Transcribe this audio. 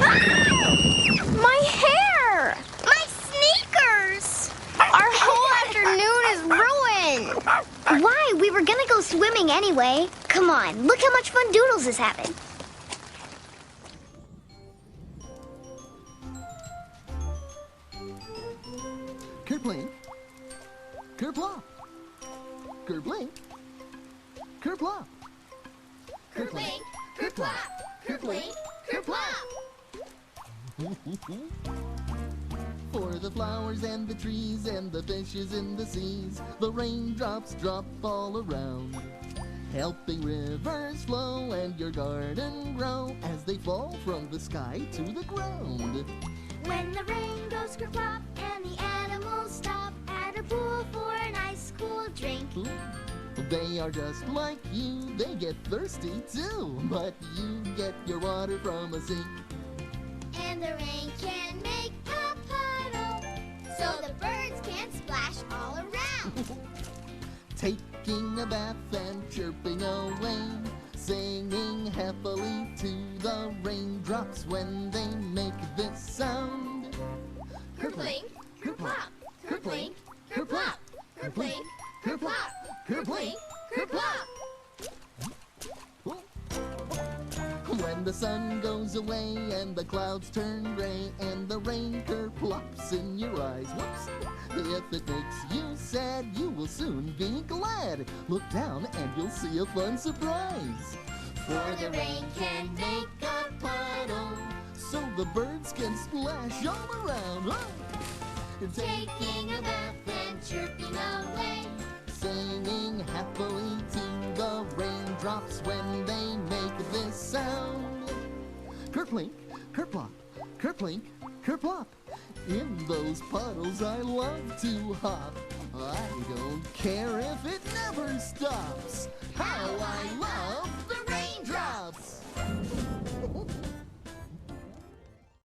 My hair! My sneakers! Our whole afternoon is ruined! Why? We were gonna go swimming anyway. Come on, look how much fun Doodles is having. Kerplink. Kerplop. Kerplink. Kerplop. Kerplink, kerplop, kerplink, kerplop. For the flowers and the trees and the fishes in the seas, the raindrops drop all around, helping rivers flow and your garden grow as they fall from the sky to the ground. When the rain goes kerplop and the animals stop at a pool for an ice cool drink. They are just like you, they get thirsty too, but you get your water from a sink. And the rain can make a puddle, so the birds can splash all around. Taking a bath and chirping away, singing happily to the raindrops when they make this sound. Kerplink, kerplop, kerplink, kerplop, kerplink, kerplop, kerplink, kerplop. When the sun goes away and the clouds turn gray and the rain kerplops in your eyes, whoops! If it makes you sad, you will soon be glad. Look down and you'll see a fun surprise. For the rain can make a puddle, so the birds can splash all around. taking a bath and chirping away, singing happily to the raindrops when they make this sound. Kerplink, kerplop, kerplink, kerplop. In those puddles I love to hop. I don't care if it never stops. How I love